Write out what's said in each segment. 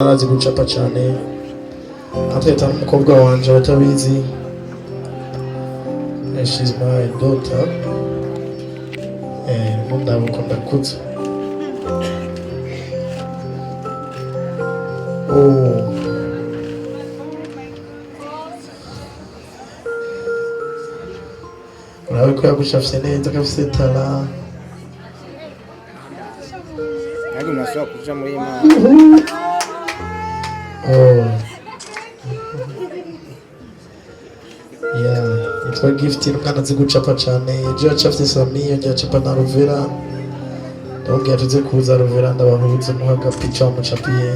arazi gucapa cyane atwita n'umukobwa wanje batabizi. She's my daughter. Ndabuko ndakuze. Urabe ko yagushafye neza kafise tara. Ntabwo nasaba kuja muri Imana. Yitwa Gift n'umwana azi gucapa cyane. Ejo yacafye Sami, yongera acapa na Rovera. Ndababwira tuze kuza Rovera ndabahuza muha agapica wamucapiye.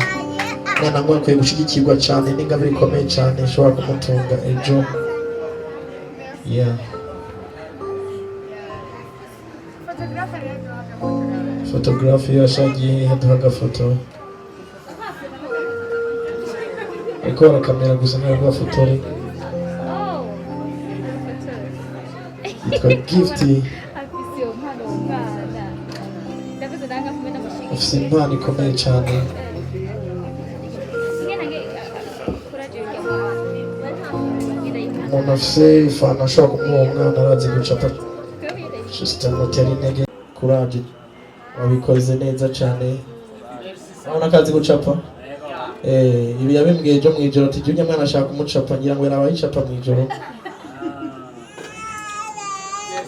Mwana ngo akwiye gushigikirwa cyane n'ingabire ikomeye cyane ishobora kumutunga ejo. Photography yashagiye haduha agafoto. Eko barakamera gusa ntabwo bafotore. Yitwa Gift. Afise impano ikomeye cyane. Umuntu afise ifana ashobora kumuha umwana arazi gucapa. Just amutera intege. Courage. Wabikoze neza cyane. Urabona ko azi gucapa? Ibi yabimbwiye ejo mwijoro ati jya mwana ashaka kumucapa ngira ngo yarabaye icapa mwijoro.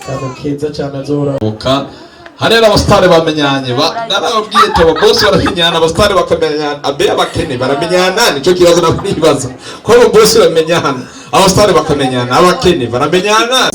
Kandi keza cyane azora. Harera abastare bamenyanye narababwiye ati boss baramenyana abastare bakamenyana abe abakene baramenyana nico kibazo nakwibaza ko boss baramenyana abastare bakamenyana abakene baramenyana.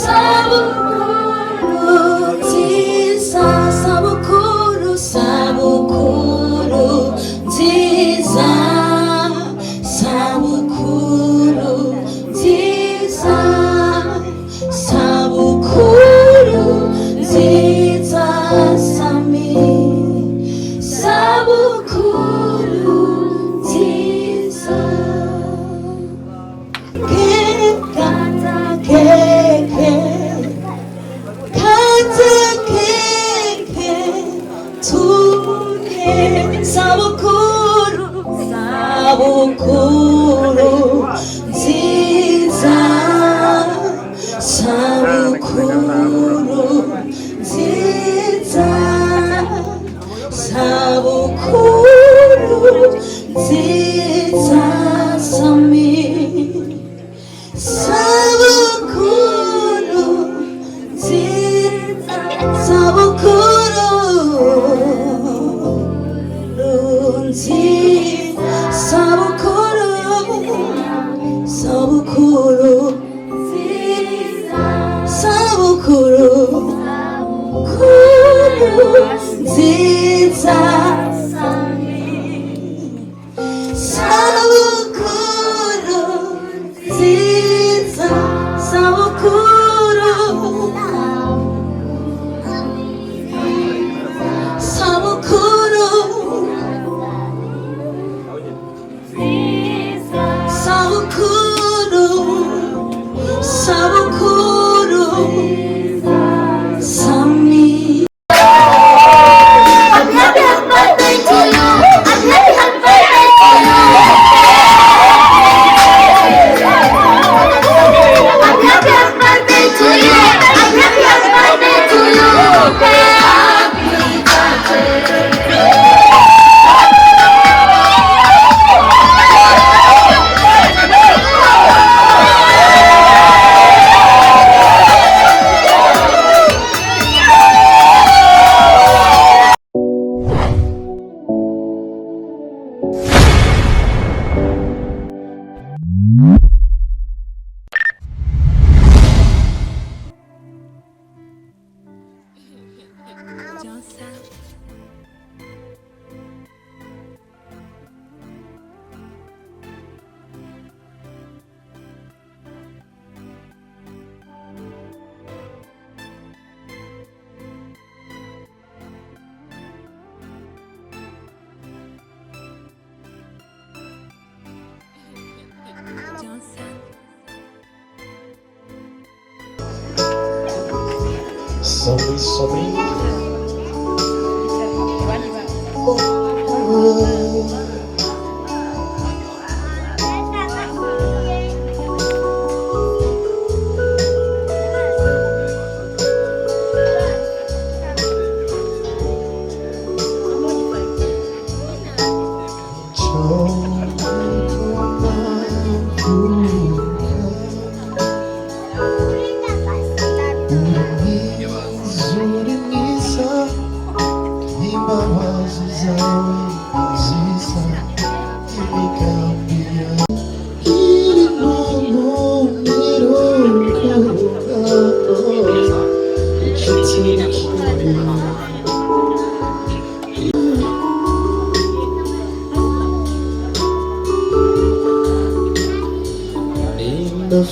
Sorry.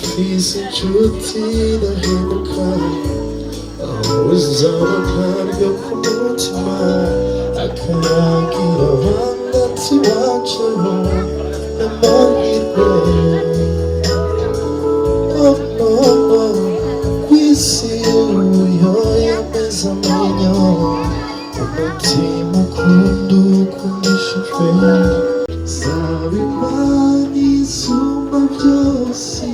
Fiz inshuti dahinduka uzaba ntabyo ku mutima akayagira abanditsi bacu n'amahirwe kw'isi y'uyo yameze amenyo umutima ukunda ukundishijwe zaba imana isumba byose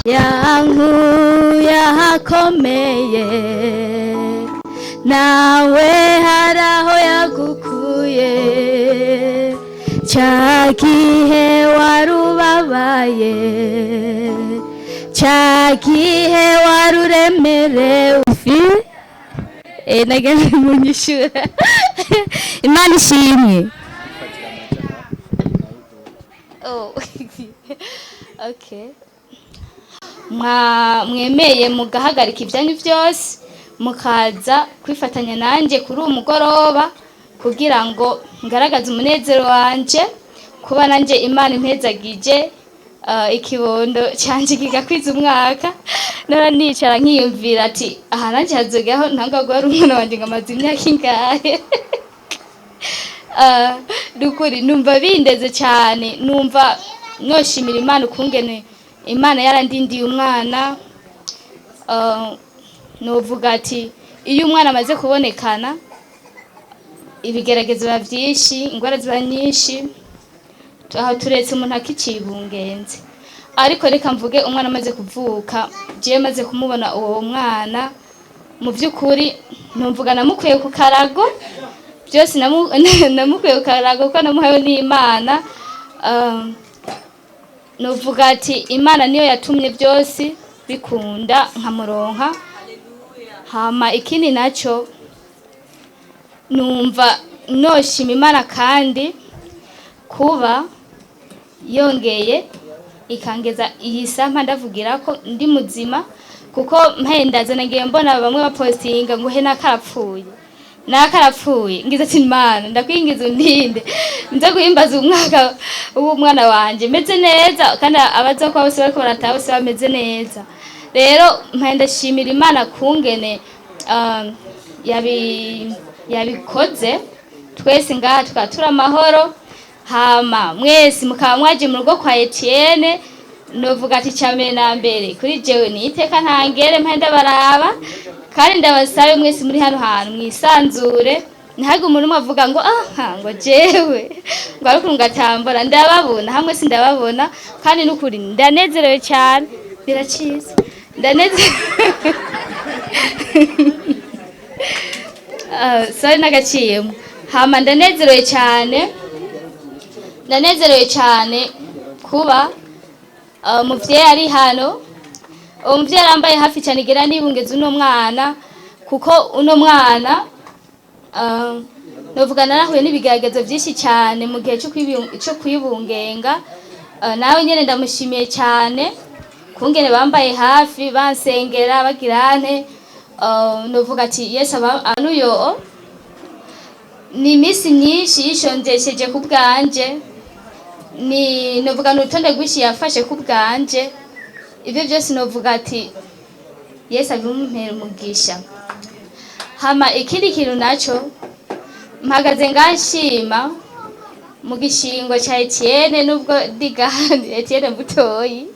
yankuye ahakomeye nawe hari aho yagukuye cya gihe wari ubabaye cya gihe wari uremerewe nageze mu nyishura imana ishimwe. Okay. Mwemeye mugahagarika ibyanyu byose mukaza kwifatanya nanjye kuri uwo mugoroba kugira ngo ngaragaze umunezero wanje kuba nanjye Imana impezagije ikibondo cyanje kigakwiza umwaka nora nicara nkiyumvira ati aha nanjye hazogaho ntangagwa ari umwana wanje ngamaze imyaka ingahe. Dukuri numva bindeze cyane, numva noshimira Imana ukungene Imana yarandindiye umwana. Novuga ati iyo umwana amaze kubonekana ibigeragezo biba byinshi, ingwara ziba nyinshi, aho turetse umuntu akicibungenze. Ariko reka mvuge umwana amaze kuvuka, je maze kumubona uwo mwana mu by'ukuri numvuga namukuye ku karago, byose namukuye ku karago ko namuhaye n'Imana. Novuga ati Imana niyo yatumye byose bikunda nkamuronka. Hama ikindi nacyo numva noshima Imana kandi kuba yongeye ikangeza iyi sampa ndavugira ko ndi muzima, kuko mpendaze nagiye mbona bamwe bapostinga ngo he nakarapfuye ngize ati Imana ndakwingiza undinde nza guhimbaza umwaka w'umwana wanje meze neza, kandi abaza kwa bose bariko barataha bose bameze neza. Rero mpendashimira Imana kungene yabikoze twese ngaha tukatura amahoro. Hama mwese mukaba mwaje mu rugo kwa Etienne, novuga ati cyambere na mbere kuri jewe ni iteka ntangere mpenda baraba, kandi ndabasabe mwese muri hano hantu mwisanzure, ntago umuntu mwavuga ngo aha ngo jewe ngo ariko ngatambara. Ndababona hamwe si ndababona, kandi n'ukuri ndanezerewe cyane, biraciza ndanezerewe. Sorry nagaciyemo. Hama ndanezerewe cyane kuba umuvyeyi ari hano. Umuvyeyi arambaye hafi cyane igera nibungeze uno mwana, kuko uno mwana novuga narahuye n'ibigeragezo byinshi cyane mu gihe cyo kwibungenga. Nawe nyene ndamushimiye cyane kungene bambaye hafi bansengera bagirane. Novuga ati Yesu anuyo ni misi myinshi yishondesheje ku bwanje, ni novuga n'urutonde rwinshi yafashe ku bwanje. Ibyo byose novuga ati Yesu abimumpera umugisha. Hama ikindi kintu naco mpagaze ngashima mu gishingo cya Etienne, nubwo digani Etienne mutoyi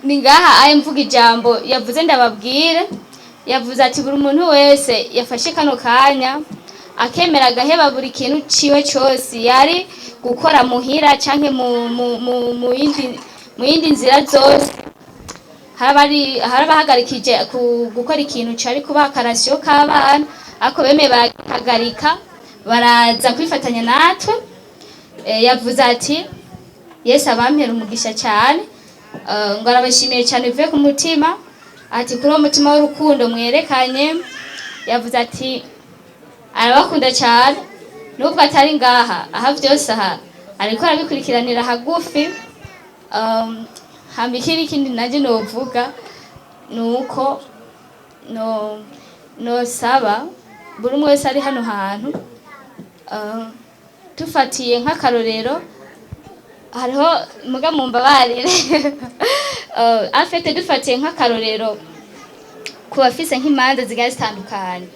ni ngaha aye mvuga ijambo yavuze ndababwire. Yavuze ati buri muntu wese yafashe kano kanya akemera agaheba buri kintu ciwe cyose yari gukora muhira canke mu yindi nzira zose, harabahagarikije gukora ikintu cari kuba akarasiyo k'abana, ako bemeye barahagarika baraza kwifatanya natwe. Yavuze ati Yesu abampera umugisha cyane, ngo arabashimiye cyane bivuye ku mutima, ati kuri uwo mutima w'urukundo mwerekanye. Yavuze ati arabakunda cyane nubwo atari ngaha, aha byose aha ariko arabikurikiranira hagufi. Hambikira ikindi naje novuga nuko no saba buri umwe wese ari hano hantu, tufatiye nk'akarorero hariho muga mumbabarire afite dufatiye nk'akarorero ku bafise nk'imanza zigaye zitandukanye.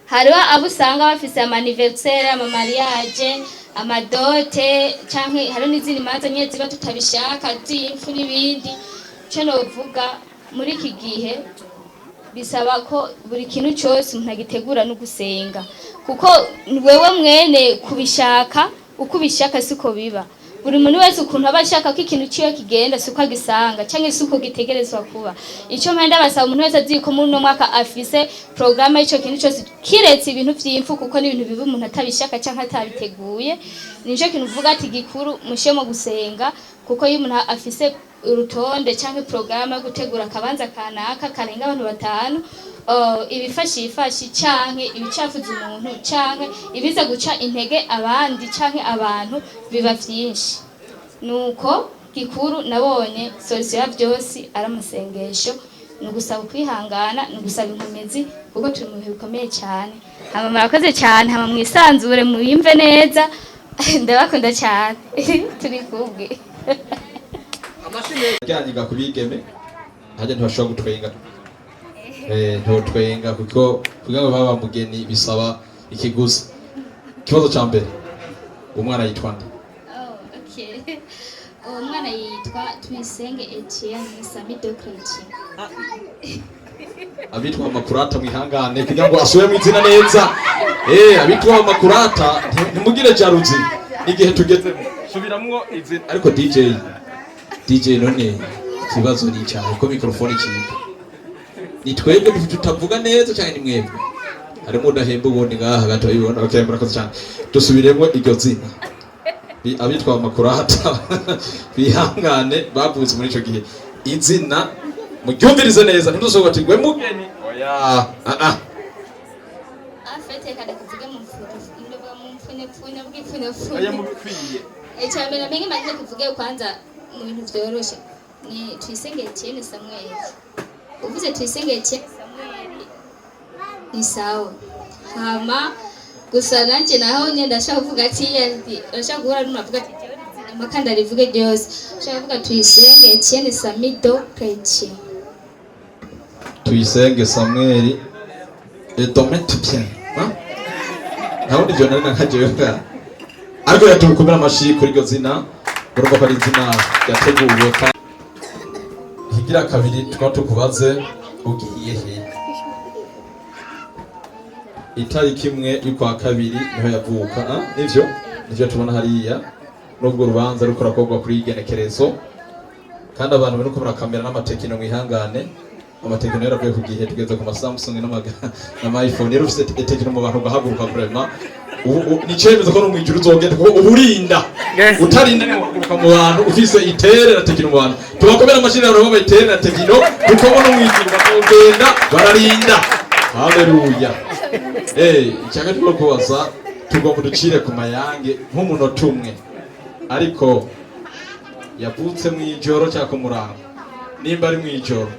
Hariho abo usanga bafise amaniversaire, amamariage, amadote canke hariho n'izindi manza nyine ziba tutabishaka z'impfu n'ibindi. Cyo novuga muri iki gihe bisaba ko buri kintu cyose umuntu agitegura no gusenga, kuko wewe mwene kubishaka uko ubishaka siko biba. Buri muntu wese ukuntu aba ashaka ko ikintu ciwe kigenda siko agisanga canke siko gitegerezwa kuba. Ico mpenda basaba umuntu wese azi ko muri no mwaka afise programme y'ico kintu cyose kiretse ibintu vy'imfu, kuko ni ibintu bibi umuntu atabishaka canke atabiteguye. Nico kintu uvuga ati gikuru mushemo gusenga, kuko iyo umuntu afise urutonde canke programme yo gutegura akabanza kanaka karenga abantu batanu, ibifashi canke ibicafuza umuntu canke ibiza guca intege abandi canke abantu biba vyinshi. Nuko gikuru nabonye solution ya byose ari amasengesho, no gusaba kwihangana, no gusaba inkomezi, kuko turi mu bihe bikomeye cyane. Hama murakoze cyane, hama mwisanzure muyimve neza. Ndabakunda cyane turi kubwe Ryanyiga kubigeme haje ntibashobora gutwenga, ntotwenga kuko kugira ngo baba mugeni bisaba ikiguzi. Ikibazo cya mbere, umwana yitwa nde? Okay. Umwana yitwa Tuyisenge Etienne Samido Chrétien. Abitwa makurata mwihangane kugira ngo asubire mu izina neza. Abitwa makurata ntimugire jaruzi igihe tugezemo. Subiramwo izina. Ariko DJ none ikibazo ni cyane ko microphone kiba. Ni twebwe tutavuga neza cyane, ni mwebwe. Harimo udahemba ubundi ngaha gato ibona. Okay, murakoze cyane. Dusubiremo iryo zina. Abitwa makurata bihangane bavutse muri ico gihe. Izina mugyumvirize neza, ntidusohoka ati gwe mugeni. Oya. Afete kada kuvuga mu mfune bw'ipfune. Aya mubikwiye. Echambe na mengi maze kuvuga kwanza mu bintu byoroshe. Ni Tuyisenge Etienne Samuel. Uvuze Tuyisenge Etienne Samuel ni sawa. Hama gusa nanje naho nyenda ndashaka kuvuga ati ndashaka guhura n'umavuga ati amakanda rivuge byose. Ndashaka kuvuga Tuyisenge Etienne Samido Chrétien. Tuyisenge Samuel etomete bien. Naho ndivyo nari nakajeyo. Ariko yatukumira amashi kuri iryo zina, urumva ko ari izina yateguwe. Higira kabiri twatukubaze ugiye he? Itariki imwe y'ukwa kabiri niho yavuka, nivyo tubona hariya. Nubwo rubanza rukora kogwa kuri igenekerezo, kandi abantu bari kubura kamera n'amatekino mwihangane. Amatekino yaravuye ku gihe tugeze ku Samsung n'ama iPhone. Rero ufite tekino mu bantu gahaguruka vraiment. Ni cemeza ko no mwijuru uzogenda kuko uburinda utarinda guhaguruka mu bantu ufise itere na tekino mu bantu. Tubakomera amashini abantu baba itere na tekino kuko no mwijuru bagenda bararinda. Haleluya. Icyaka cyo kubaza tugomba ducire ku mayange nk'umunota umwe, ariko yavutse mu ijoro cyangwa ku murango. Nimba ari mu ijoro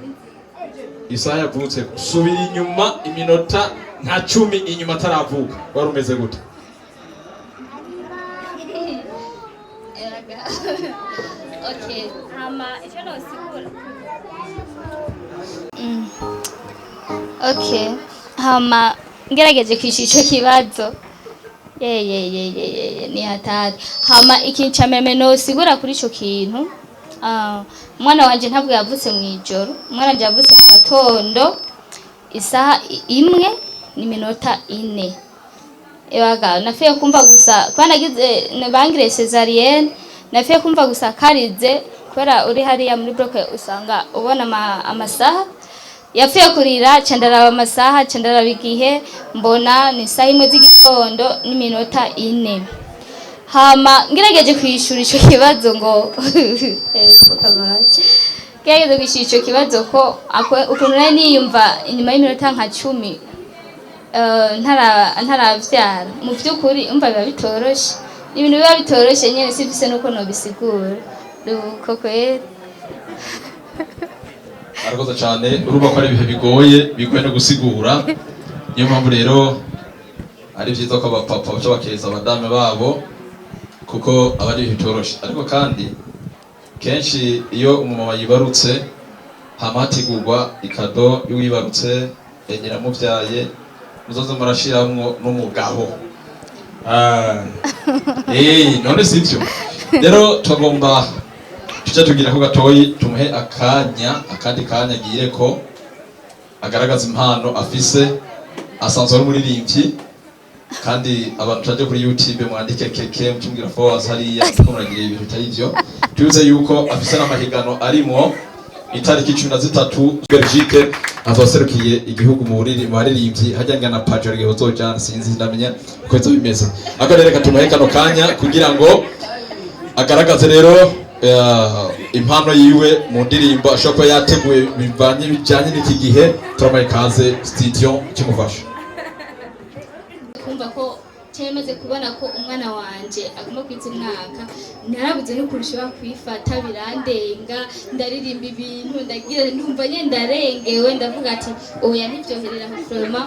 isaha yavutse, subira inyuma iminota nka 10 inyuma ataravuka, wari umeze gute? Okay, hama icyo nosigura. Okay, hama ngerageje kwishicho kibazo. Ni hatari. Hama ikintu cha meme nosigura kuri ico kintu. umwana wanje ntabwo yavutse mu ijoro, umwana wanje yavutse mu gatondo isaha 1:04. Ewaga nafiye kumva gusa kwa nagize bangire cesarienne, nafiye kumva gusa karize kubera uri hariya muri bloke usanga ubona amasaha. Yafiye kurira candaraba amasaha, candaraba igihe mbona ni isaha 1:04. Hama ngirageje kwishura ico kibazo ngo kamaje. Ngirageje kwishura ico kibazo ko ukuntu nari niyumva inyuma y'iminota nka 10 ntaravyara. Mu byukuri umva biba bitoroshe. Ibintu biba bitoroshe nyene sivise nuko no bisigura. Koko arakoze cyane. Urumva ko ari ibihe bigoye no gusigura. Niyo mpamvu rero ari byiza ko abapapa baca bakeza abadame babo kuko abari bitoroshe. Ariko kandi kenshi iyo umumama yibarutse hamatigurwa ikado y'uwibarutse nyiramuvyaye muzoze murashiramwo n'umugabo. None sivyo rero tugomba tuca tugira ko gatoyi tumuhe akandi kanya agire ko agaragaza impano afise. Asanzwe ari umuririmbyi kandi abantu tujye kuri YouTube mwandike keke mutumbwira followers hariya ko muragira ibintu bitari byo. Tuze yuko afise n'amahigano arimo itariki 13 Belgique azoserukiye igihugu mu baririmbyi hajyanga na Pajor Gihozojana sinzi ndamenya uko izo bimeze. Akarere tumuhe kano kanya kugira ngo agaragaze rero impano yiwe mu ndirimbo ashobora kuba yateguye bijyanye n'iki gihe. Turamaye kaze studio kimufasha kumva ko cyemaze kubona ko umwana wanje agomba kwiza umwaka. Narabuze no kurusha kwifata birandenga, ndaririmba ibintu ndagira ndumva nye ndarengewe, ndavuga ati oya ntivyoherera mu froma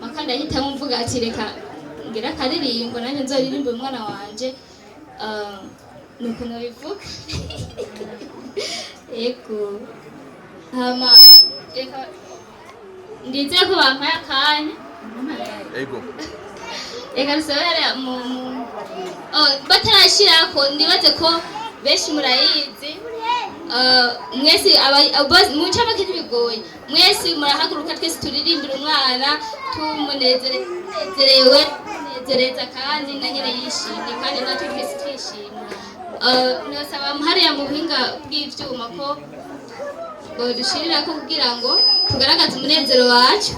makanda hitamo mvuga ati reka ngira karirimbo nanjye nzaririmba umwana wanje. Nuko nabivuga ego hama reka ndizeye ko bampaye akanya ego reka dusobere batarashirako ndibaze ko benshi murayizi. Mwese muncamake ntibigoye, mwese murahaguruka twese turirimbira umwana tumunezerewe tunezereza kandi na nyine yishimye kandi natwe twese twishimye. Nosaba hariya mu buhinga bw'ivyuma ko dushirira ko kugira ngo tugaragaze umunezero wacu.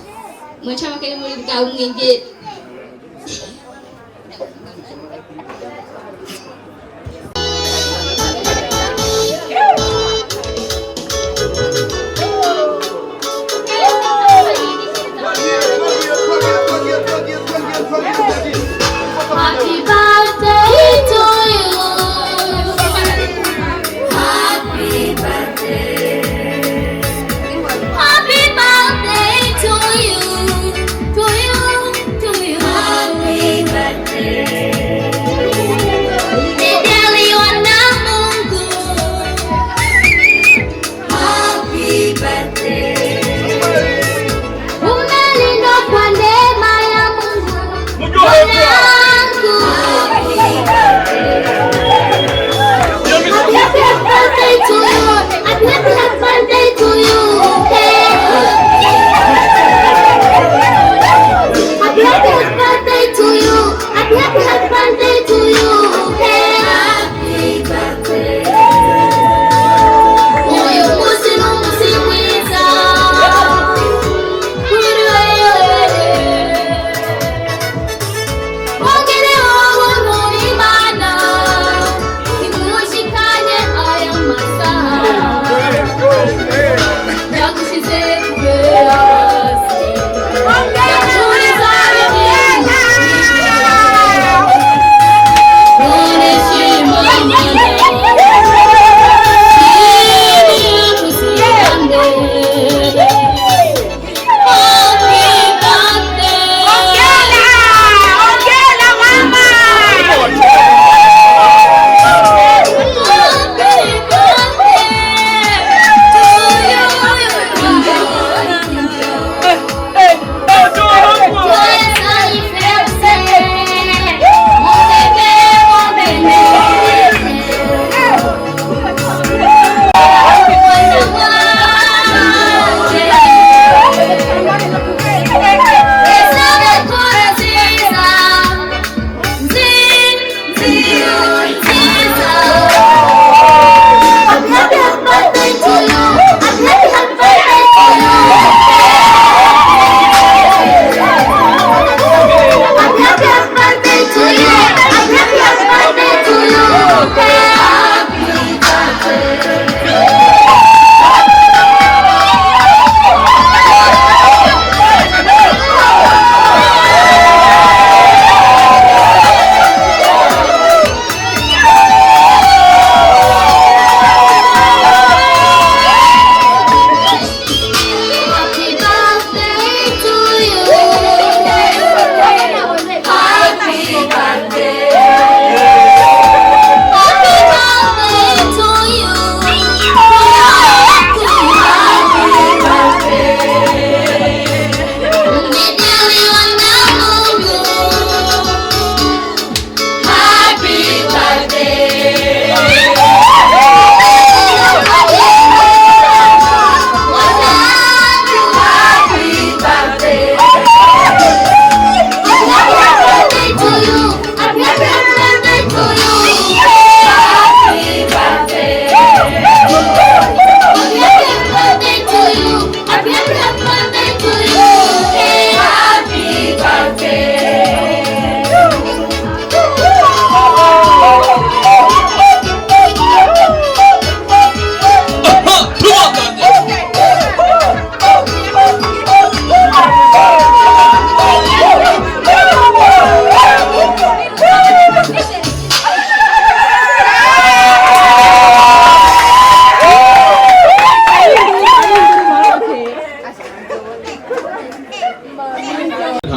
Muncamake ni muri bwa umwengere. Happy birthday to you. Happy birthday. Happy birthday to you. To you. To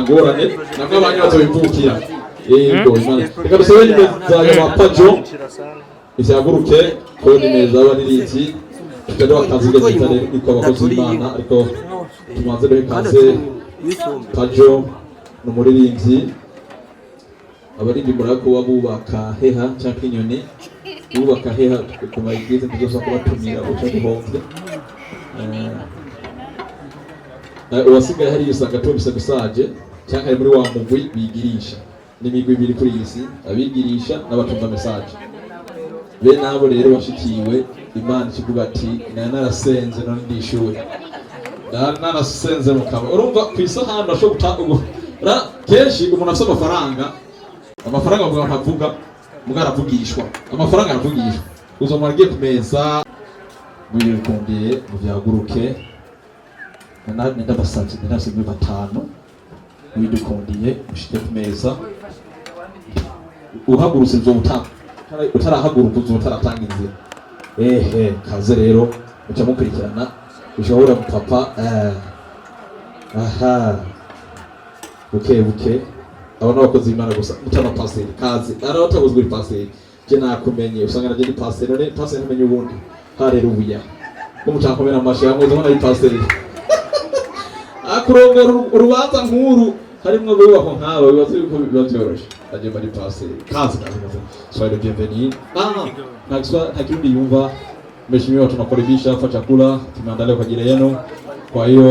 ngorane nabwo abanyu bazobivukira yego Imana reka dusabe nimeza y'abapajo ishaguruke ko nimeza y'abaririmbyi tukajya bakazigeza cyane niko abakozi b'Imana ariko tumaze bekaze pajo n'umuririmbyi abarindi murako wabubaka heha cyangwa inyoni bubaka heha kuma igize tuzosa kubatumira uca duhomvye uwasigaye hari usanga tubise gusaje cyangwa ari muri wa mugwi bigirisha n'imigwi ibiri kuri isi abigirisha n'abatumva message be nabo rero bashikiwe Imana kivuga ati narasenze none ndishuwe narasenze mukaba urumva kwisahana asho gutanga kenshi umuntu afite amafaranga avuga ntavuga mugaravugishwa amafaranga aravugishwa uzomara agiye kumeza mwirukundiye mu byaguruke ndabasabye ndasabye batanu widukundiye ushike kumeza uhagurutse zo utarahaguruka zo utaratanga inzira kaze rero uca mukurikirana ushobora papa aha buke abana bakoze Imana gusa mutana paseri kazi arabataguzwe paseri je nakumenye usanga naje ni paseri none paseri namenye ubundi haleluya umucakomera amashi yamwe zo na paseri akurongora urubanza nkuru harimwo bubako nkaba bibazo yuko bibyoroshe aje muri paseri kazi soyez bienvenue ntakirudi yumva mheshimiwa tunakaribisha kwa chakula tumeandalia kwa ajili yenu kwa hiyo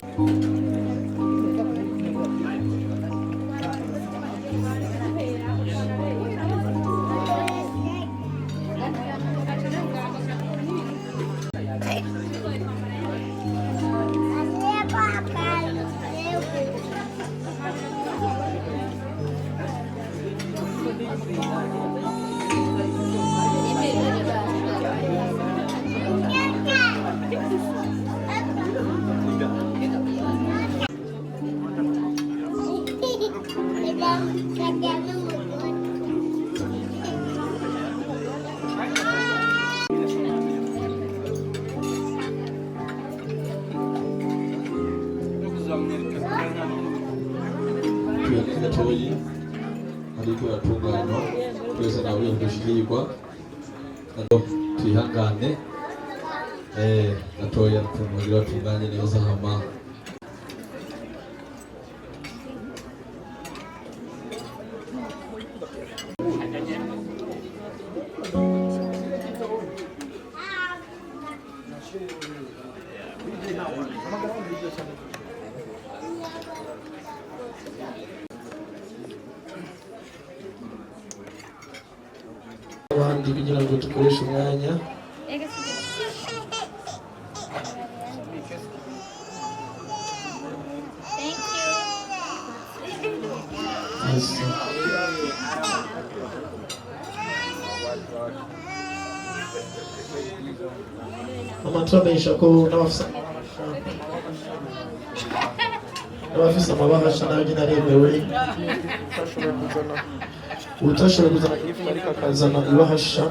gatoyi ariko yatunganywa twese nawe dushikirwa twihangane gatoya tumurira tunganye neza hama abandi kugira ngo dukoreshe umwanya amaturamenyesha ko n'abafise amabahasha nayo nyine aremewe utashoboye kuzana ariko akazana ibahasha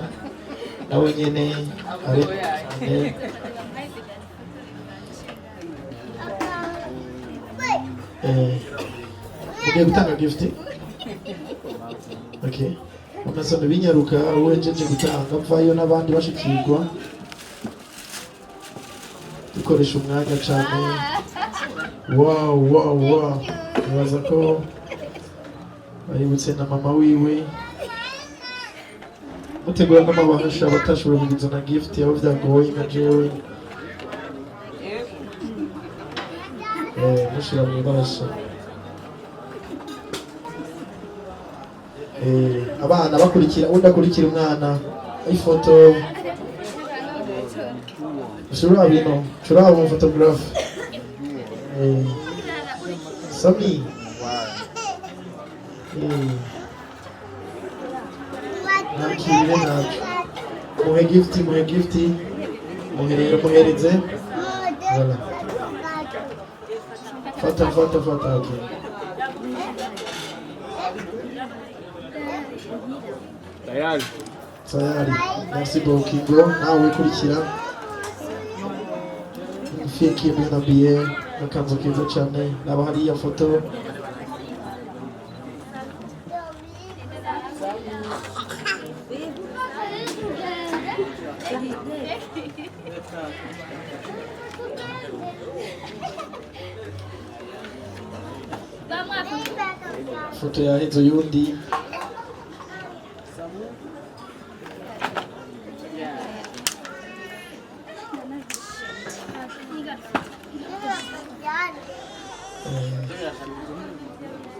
nawe nyine aremewe cyane ugiye gutanga gift okay amasano binyaruka uwenjeje gutanga mvayo n'abandi bashikirwa dukoresha umwanya cyane wow nibaza ko ayibutse na mama wiwe mutegura n'amabahasha batashoboye kugizana gift yabo byagoye nka jewe mushira mu ibahasha abana bakurikira udakurikira umwana ifoto ushobora bino ushobora mu photographe Sami nakire nacu muhe gift muhereze voilà fata okay. Tayari. Merci beaucoup Kingo. Nawe kurikira. Fiki bien habillé, akanzu keza cyane. Naba hari ya foto. ifoto yaheze uyundi.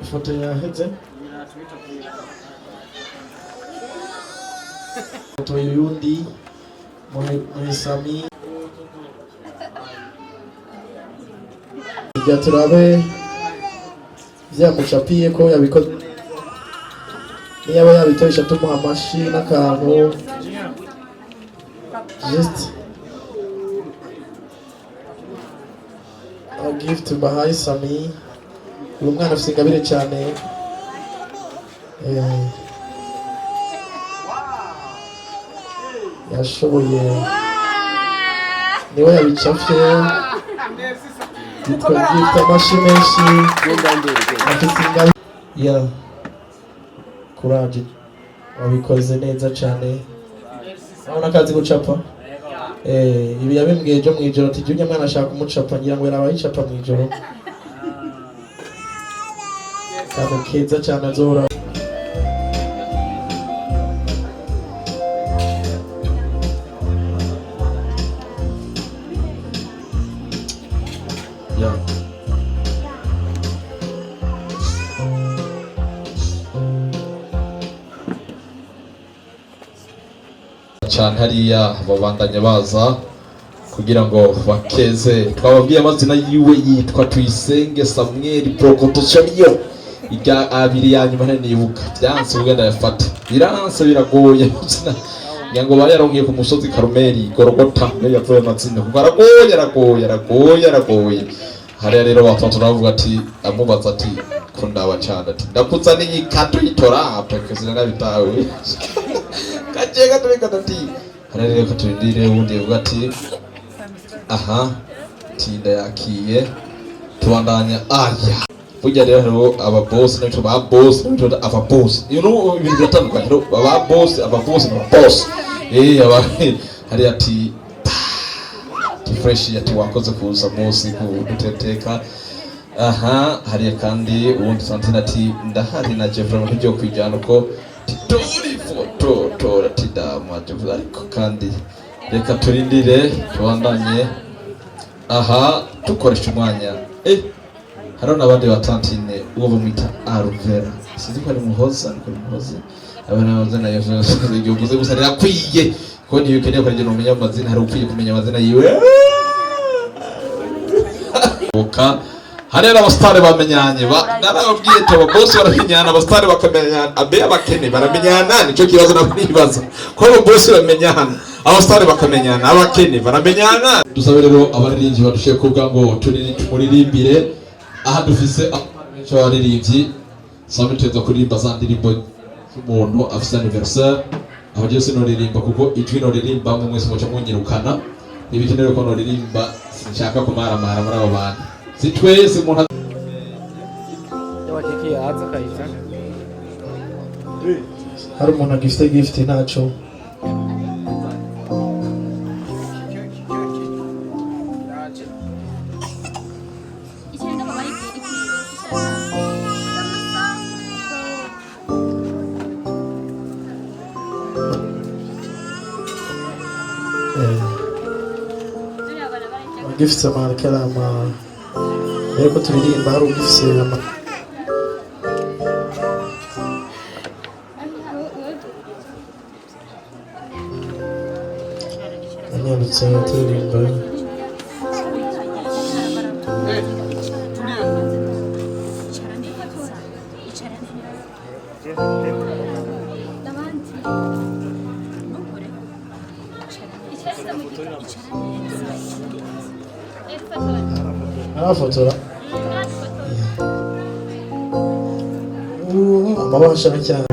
Ifoto yaheze. Ifoto y'uyundi Muhisami. Ijya turabe byamucapiye ko yabikoze. Niba yabitoresha tumuha amashi n'akantu. Just a gift bahaye Sami. Uyu mwana afite ingabire cyane. Yashoboye. Niwe yabicapye. Yitwa gift amashi menshi. Afite ingabire. Yeah. Courage. Wabikoze neza cyane. Urabona akazi gucapa? Ibi yabimbwiye ejo mwijoro ati jya mwana ashaka kumucapa ngira ngo yarabaye icapa mwijoro. Kandi keza cyane azora. Yeah. cyane hariya babandanya baza kugira ngo bakeze. Twababwiye amazina yiwe yitwa Tuyisenge Samuel Prokotoshamiyo. Iga abiri ya nyuma nibuka byanse ugenda yafata biranse biragoye ngo bayaronkiye ku musozi Karumeli Gorogota niyo yavuye amazina kuko aragoye. Hariya rero batatu navuga ati amubaza ati kundawa cyane ati ndakuzaniye ikato yitora apekesina nabitawe kajega tubikata ati hariya rero katubindire ubundi uvuga ati aha tinda yakiye tubandanya aya burya rero aba boss n'icyo ba boss n'icyo aba boss ibintu biratandukanye rero aba boss aba boss aba hari ati fresh ati wakoze kuza munsi kuduteteka. Aha hari kandi ubundi Santine ati ndahari na Jeffrey ntibyo kwijana uko titori foto tora tidama ariko kandi reka turindire tubandanye. Aha tukoresha umwanya hariho n'abandi ba Tantine uwo bamwita Aruvera sinzi ko ari muhoza abana nayo igihugu gusa rirakwiye ko niyo ukeneye kugira umenya amazina hari ukwiye kumenya amazina yiwe. Harera abastare bamenyanye narababwiye abo boss baramenyana abastare bakamenyana abe abakene baramenyana nico kibazo nabibaza ko abo boss bamenyana abastare bakamenyana abakene baramenyana. Dusabe rero abaririmbyi badushe kuvuga ngo turirimbire aha dufise abenshi abaririmbyi sabe tuza kuririmba za ndirimbo z'umuntu afise anniversaire aho byose noririmba kuko ijwi noririmba mu mwese muca munyirukana ibikenere ko noririmba sinshaka kumara muri abo bantu sitwese umuntu hari umuntu agifite gift ntacyo. Gifite amakaramu mbere ko turirimba hari ugifite anyarutse turirimba arafotora amabasha cyane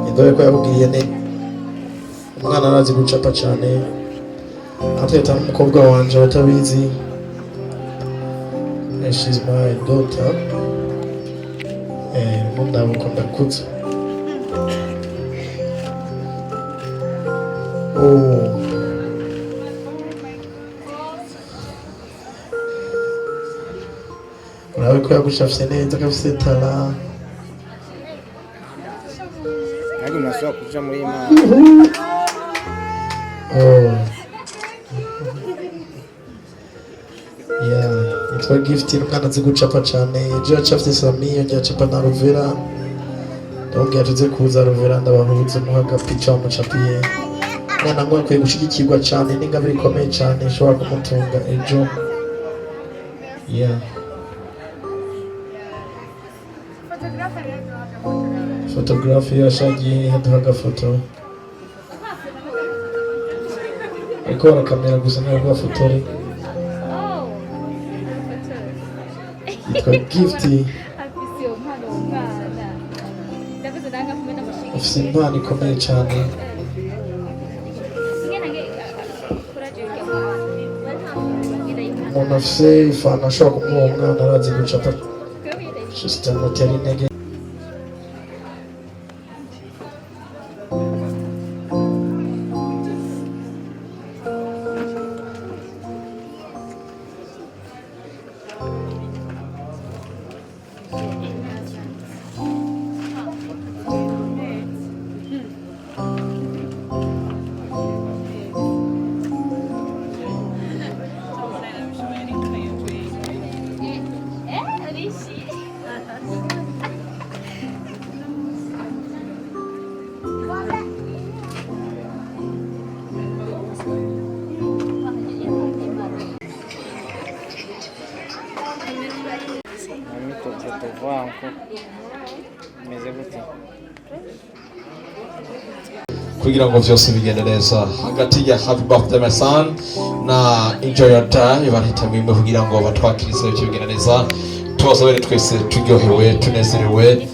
indore ko yabwiye ne umwana arazi gucapa cyane atwita n'umukobwa wanje batabizi. She's my daughter ndabukunda kutse urabe ko yagushafye neza gafise tala ntabwo nashobora kuja muri Imana. yitwa Gift umwana azi gucapa cane ejo yacafye Sami yongera acapa na Rovera ndababwira tuze kuza Rovera ndabahuza muha agapica wamucapiye umwana nk'uwo akwiye gushigikirwa cane n'ingabire ikomeye cane ishobora kumutunga ejo fotografi yashagiye haduha agafoto ariko barakamera gusa ntabwo bafotore yitwa Gift afise impano ikomeye cane umuntu afise ifana ashobora kumuha umwana arazi gucapa system mutera intege kugira ngo vyose bigende neza hagati ya Happy Birthday my son na Enjoy Your Day barahita mwimwe kugira ngo batwakirize ivyo bigende neza tubasabere twese turyohewe tunezerewe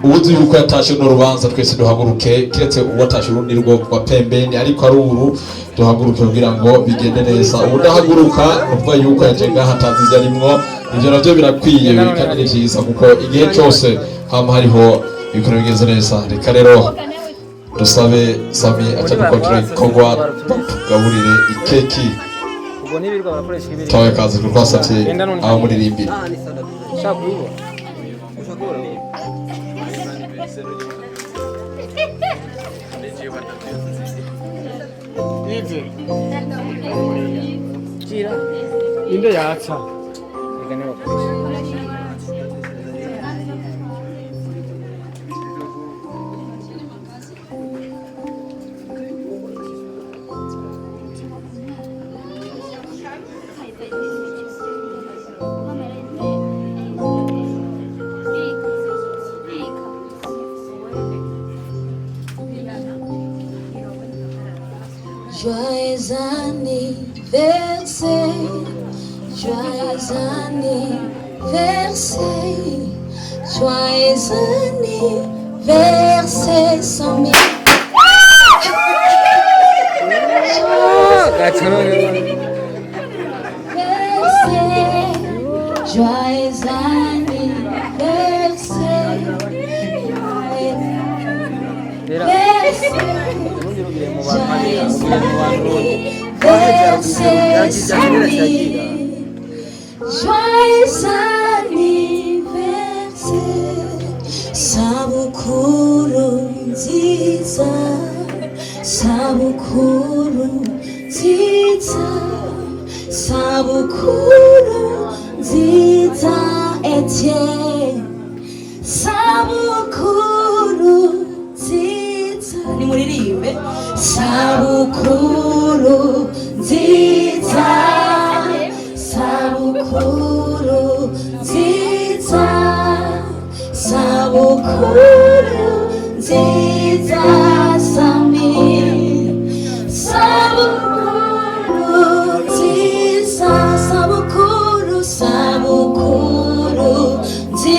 ubuzi yuko yatashe n'urubanza twese duhaguruke kiretse uwatashe urundi rwo rwa pembeni ariko ari uru duhaguruke kugira ngo bigende neza udahaguruka uvuga yuko yaje ngaha ataziza rimwo ivyo navyo birakwiye kandi ni vyiza kuko igihe cyose hama hariho ibikora bigenze neza reka rero dusabe Sami acha dukontrole kogwa tugaburire ikeki ubwo nibirwa barakoresha ibiri tawe kazi twasatse aho muri rimbi shakubo Izi Kira inde yatsa igane bakoresha Joyeux anniversaire, joyeux anniversaire, joyeux anniversaire, Sami. Joyeux anniversaire, sabukuru nziza, sabukuru nziza, sabukuru nziza, Etienne, sabukuru nziza, nimuririmbe, sabukuru nziza, sabukuru nziza, sabukuru nziza, Sami, sabukuru nziza, sabukuru, sabukuru nziza.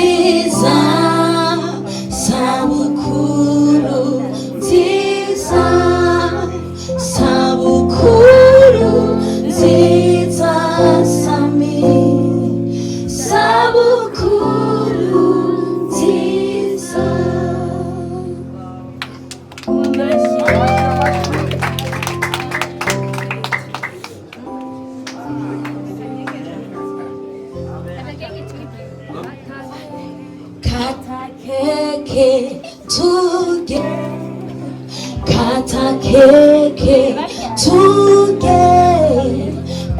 keke tuge kata keke tuge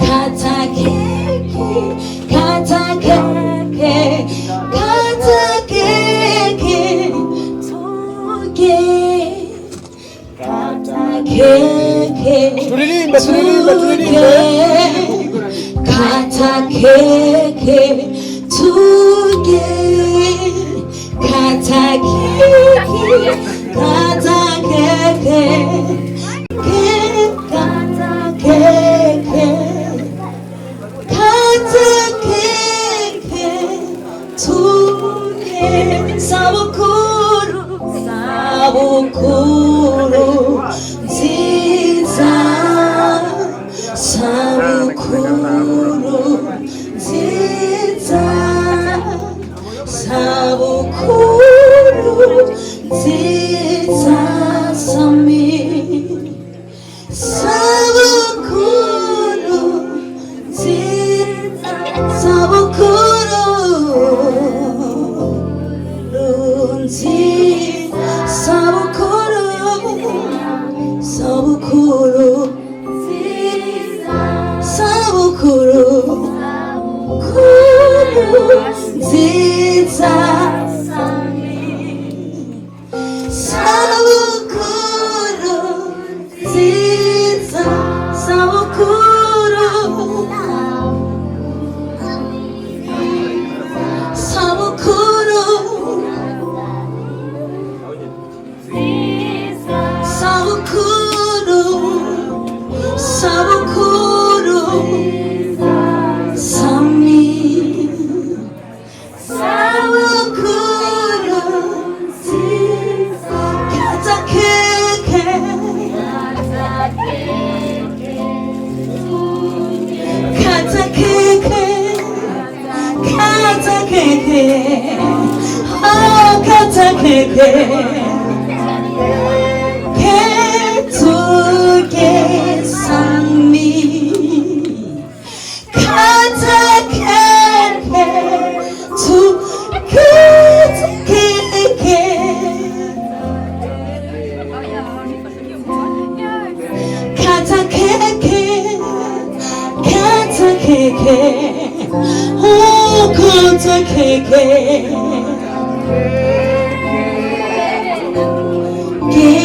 kata keke kata keke kata keke tuge kata keke Turirimbe. kata keke tuge kata keke kata keke kata keke kata keke tuge sabukuru nziza sabukuru nziza sabukuru nziza sami sabukuru nziza sabukuru nziza sabukuru nziza sabukuru nziza sabukuru nziza sabukuru sabukuru sabukuru sabukuru sami sabukuru kata keke kata keke kata keke oh kata keke ketuge sami kata keke tu kata keke kata keke kata keke oh kata keke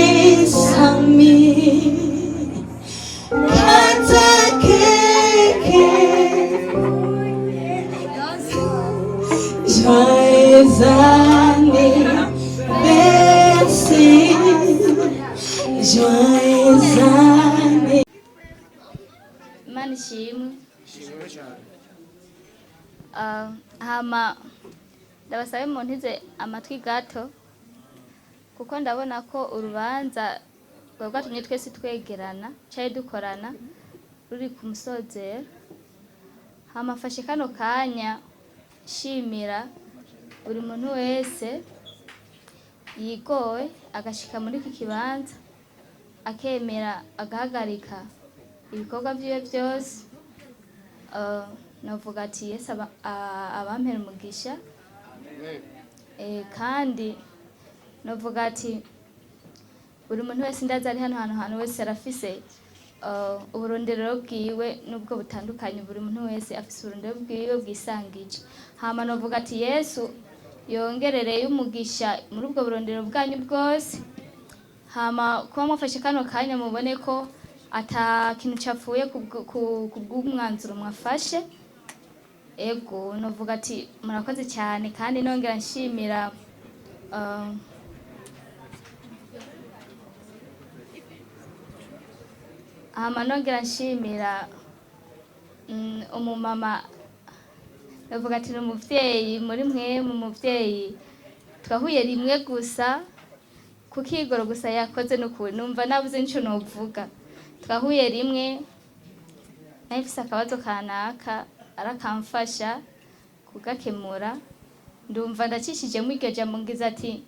kesami kata keke joyezani besi joyezani. Imana ishimwe. Hama ndabasabe muntize amatwi gato kuko ndabona ko urubanza rwatumye twese twegerana cyari dukorana ruri ku musozero. Hama fashe kano kanya shimira buri muntu wese yigowe agashika muri iki kibanza akemera agahagarika ibikorwa byiwe byose. Navuga ati Yesu abampera umugisha, kandi navuga ati buri muntu wese ndaza ari hano wese arafise uburondero bwiwe nubwo butandukanye. Buri muntu wese afise uburondero bwiwe bwisangije. Hama navuga ati Yesu yongerereye umugisha muri ubwo burondero bwanyu bwose. Hama kuba mwafashe kano kanya mubone ko ata kintu cyapfuye kubw'umwanzuro mwafashe. Ego navuga ati murakoze cyane, kandi nongera nshimira nongera nshimira umumama. Navuga ati n'umuvyeyi muri mwe, mu muvyeyi twahuye rimwe gusa kukigoro gusa yakoze n'ukuri numva nabuze nico novuga. Twahuye rimwe nahifise akabazo kanaka arakamfasha kugakemura. Ndumva ndacishijemo iryo jambo ngize ati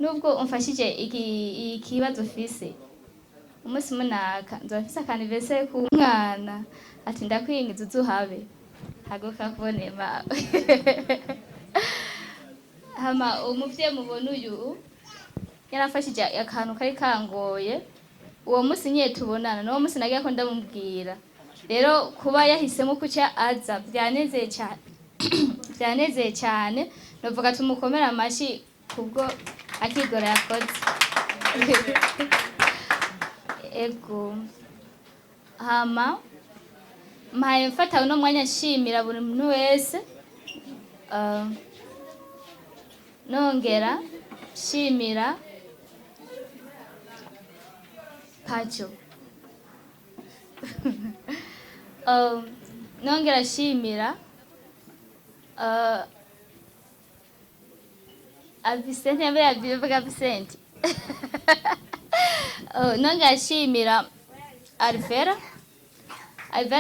nubwo umfashije ikibazo ufise umunsi munaka nzoba mfise akaniversary ku mwana, ati ndakwingiza uzuhabe haguka kubone mawe. hama umuvyeyi mubona uyu yarafashije akantu kari kangoye uwo musi nyeye tubonana n'uwo musi nagiye ko ndamubwira rero kuba yahisemo kuca aza byanezeye cyane byanezeye cyane novuga tumukomera amashi kubwo akigora yakoze ego hama mpaye mfata uno mwanya nshimira buri muntu wese nongera shimira Pacho nongera shimira Vicente yambaye abivuga Vicente nongera shimira Alvera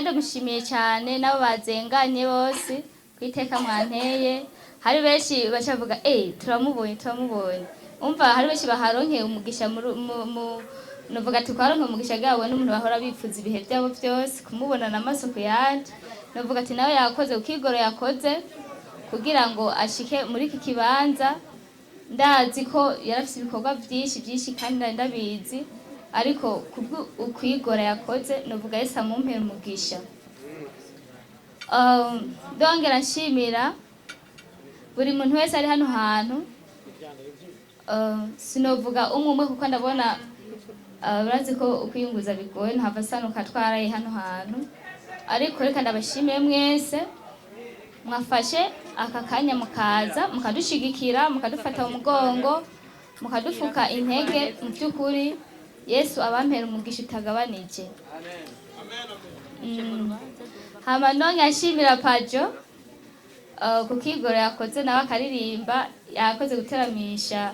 ndamushimiye cyane nabo bazenganye bose kwiteka mwanteye hari benshi bacavuga turamubonye umva hari benshi baharonkeye umugisha novuga ati kwaronke umugisha gawe n'umuntu bahora bifuza ibihe byabo byose kumubona n'amaso ku yandi novuga ati nawe yakoze ukigoro yakoze kugira ngo ashike muri iki kibanza ndazi ko yarafise ibikorwa byinshi kandi ndabizi ariko kubwo ukwigora yakoze novuga Yesu amumpera umugisha ndongera nshimira buri muntu wese ari hano hantu sinovuga umwe kuko ndabona urazi ko ukwiyunguza bigoye ntava sanuka twaraye hano hantu ariko reka ndabashimiye mwese mwafashe aka kanya mukaza mukadushigikira mukadufata mu mugongo mukadufuka intege mu by'ukuri Yesu abampera umugisha utagabanije hama nonke ashimira Pajo kukigoro yakoze nawe akaririmba yakoze guteramisha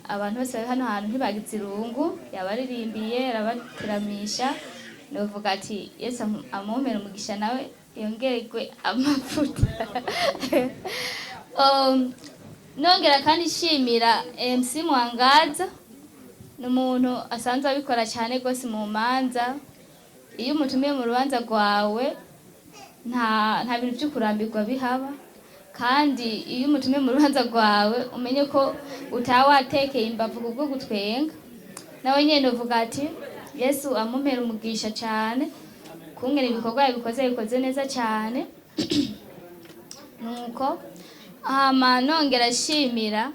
abantu bose hano hantu ntibagize irungu yabaririmbiye arabateramisha novuga ati Yesu amumpera umugisha nawe yongererwe amavuta nongera kandi nshimira MC Mwangaza n'umuntu asanzwe abikora cyane rwose mu manza iyo umutumiye mu rubanza rwawe nta bintu byo kurambirwa bihaba kandi iyo umutumiye mu rubanza rwawe umenye ko utawatekeye imbavu kubwo gutwenga nawe nyene uvuga ati Yesu amumpera umugisha cyane kungera ibikorwa yabikoze neza cyane nuko hama nongera shimira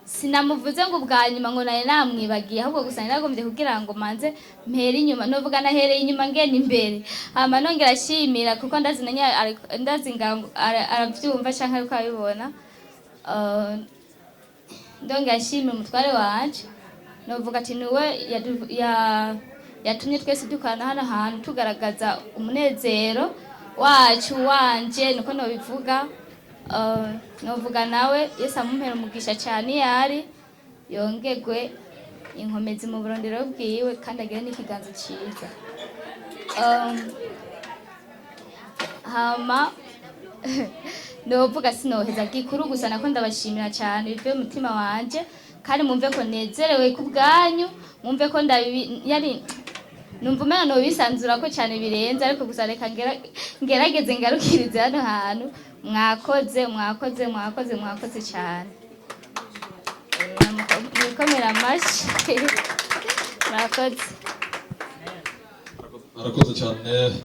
sinamuvuze ngo bwa nyuma ngo naye namwibagiye ahubwo gusa naragombye kugira ngo manze mpere inyuma novuga nahereye inyuma ngene imbere hama nongera shimira kuko ndazi ngango aravyumva canke ariko abibona ndongera shimira umutware wanje novuga ati niwe yatumye twese dukorana hano hantu tugaragaza umunezero wacu wanje niko nobivuga novuga nawe Yesu amumpera umugisha cyane yari yongegwe inkomezi mu burondero bwiwe kandi agire n'ikiganza cyiza hama novuga sinoheza gikuru gusa nako ndabashimira cyane bivuye umutima wanje kandi mumve ko nezerewe ku bwanyu mumve ko numva umena nobisanzura ko cyane birenze ariko gusa reka ngerageze ngarukirize hano hantu mwakoze cyane mukomera amashi mwakoze arakoze cyane